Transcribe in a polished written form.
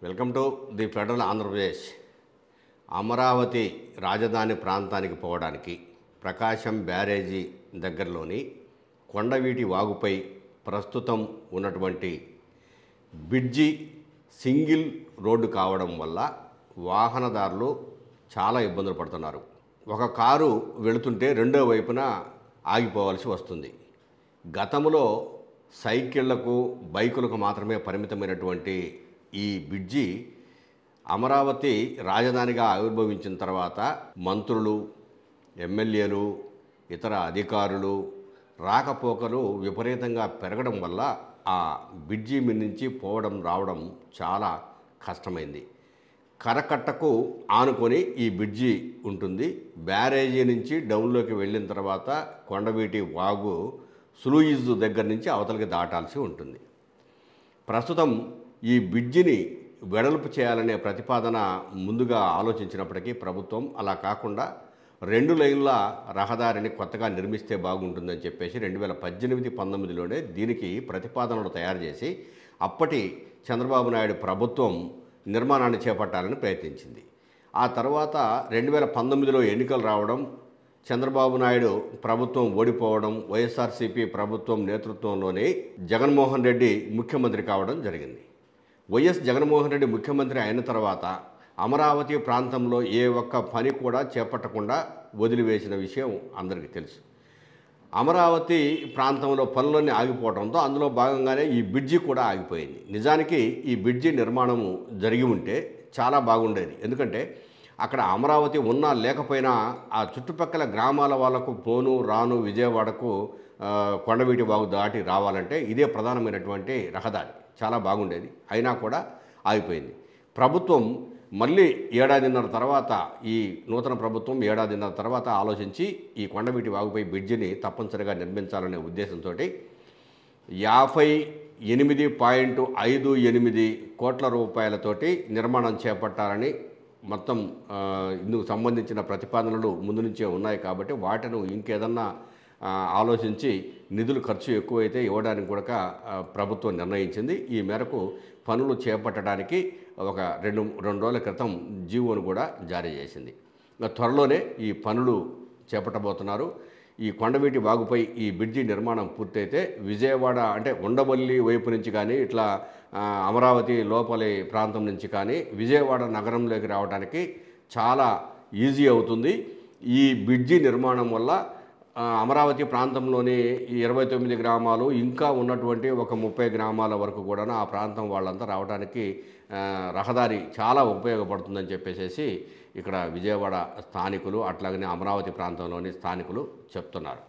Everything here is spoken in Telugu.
Welcome to the federal Andhra Pradesh. Amaravati రాజధాని ప్రాంతానికి పోవడానికి ప్రకాశం బ్యారేజీ దగ్గరలోని కొండవీటి వాగుపై ప్రస్తుతం ఉన్నటువంటి బ్రిడ్జి సింగిల్ రోడ్డు కావడం వల్ల వాహనదారులు చాలా ఇబ్బందులు పడుతున్నారు. ఒక కారు వెళుతుంటే రెండో వైపున ఆగిపోవాల్సి వస్తుంది. గతంలో సైకిళ్లకు బైకులకు మాత్రమే పరిమితమైనటువంటి ఈ బ్రిడ్జి అమరావతి రాజధానిగా ఆవిర్భవించిన తర్వాత మంత్రులు, ఎమ్మెల్యేలు, ఇతర అధికారులు రాకపోకలు విపరీతంగా పెరగడం వల్ల ఆ బ్రిడ్జి మీద నుంచి పోవడం రావడం చాలా కష్టమైంది. కరకట్టకు ఆనుకొని ఈ బ్రిడ్జి ఉంటుంది. బ్యారేజీ నుంచి డౌన్లోకి వెళ్ళిన తర్వాత కొండవీటి వాగు సులూయిజ్ దగ్గర నుంచి అవతలకి దాటాల్సి ఉంటుంది. ప్రస్తుతం ఈ బ్రిడ్జిని వెడల్పు చేయాలనే ప్రతిపాదన ముందుగా ఆలోచించినప్పటికీ ప్రభుత్వం అలా కాకుండా 2 లైన్ల రహదారిని కొత్తగా నిర్మిస్తే బాగుంటుందని చెప్పేసి 2018-19లోనే దీనికి ప్రతిపాదనలు తయారు చేసి అప్పటి చంద్రబాబు నాయుడు ప్రభుత్వం నిర్మాణాన్ని చేపట్టాలని ప్రయత్నించింది. ఆ తర్వాత 2019లో ఎన్నికలు రావడం, చంద్రబాబు నాయుడు ప్రభుత్వం ఓడిపోవడం, వైఎస్ఆర్సీపీ ప్రభుత్వం నేతృత్వంలోనే జగన్మోహన్ రెడ్డి ముఖ్యమంత్రి కావడం జరిగింది. వైఎస్ జగన్మోహన్ రెడ్డి ముఖ్యమంత్రి అయిన తర్వాత అమరావతి ప్రాంతంలో ఏ ఒక్క పని కూడా చేపట్టకుండా వదిలివేసిన విషయం అందరికీ తెలుసు. అమరావతి ప్రాంతంలో పనులన్నీ ఆగిపోవడంతో అందులో భాగంగానే ఈ బ్రిడ్జి కూడా ఆగిపోయింది. నిజానికి ఈ బ్రిడ్జి నిర్మాణము జరిగి ఉంటే చాలా బాగుండేది. ఎందుకంటే అక్కడ అమరావతి ఉన్నా లేకపోయినా ఆ చుట్టుపక్కల గ్రామాల వాళ్ళకు పోను రాను విజయవాడకు కొండవీటి వాగు దాటి రావాలంటే ఇదే ప్రధానమైనటువంటి రహదారి, చాలా బాగుండేది. అయినా కూడా ఆగిపోయింది. ప్రభుత్వం మళ్ళీ ఏడాదిన్నర తర్వాత, ఈ నూతన ప్రభుత్వం ఏడాదిన్నర తర్వాత ఆలోచించి ఈ కొండవీటి వాగుపై బ్రిడ్జిని తప్పనిసరిగా నిర్మించాలనే ఉద్దేశంతో 58.58 కోట్ల రూపాయలతోటి నిర్మాణం చేపట్టాలని మొత్తం ఇందుకు సంబంధించిన ప్రతిపాదనలు ముందు నుంచే ఉన్నాయి. కాబట్టి వాటిని ఇంకేదన్నా ఆలోచించి నిధులు ఖర్చు ఎక్కువైతే ఇవ్వడానికి కూడా ప్రభుత్వం నిర్ణయించింది. ఈ మేరకు పనులు చేపట్టడానికి ఒక రెండు రోజుల క్రితం జీవోను కూడా జారీ చేసింది. త్వరలోనే ఈ పనులు చేపట్టబోతున్నారు. ఈ కొండవీటి వాగుపై ఈ బ్రిడ్జి నిర్మాణం పూర్తయితే విజయవాడ అంటే ఉండవల్లి వైపు నుంచి కానీ ఇట్లా అమరావతి లోపలి ప్రాంతం నుంచి కానీ విజయవాడ నగరంలోకి రావడానికి చాలా ఈజీ అవుతుంది. ఈ బ్రిడ్జి నిర్మాణం వల్ల అమరావతి ప్రాంతంలోని ఈ 29 గ్రామాలు ఇంకా ఉన్నటువంటి ఒక 30 గ్రామాల వరకు కూడా ఆ ప్రాంతం వాళ్ళంతా రావడానికి రహదారి చాలా ఉపయోగపడుతుందని చెప్పేసి ఇక్కడ విజయవాడ స్థానికులు అట్లాగనే అమరావతి ప్రాంతంలోని స్థానికులు చెప్తున్నారు.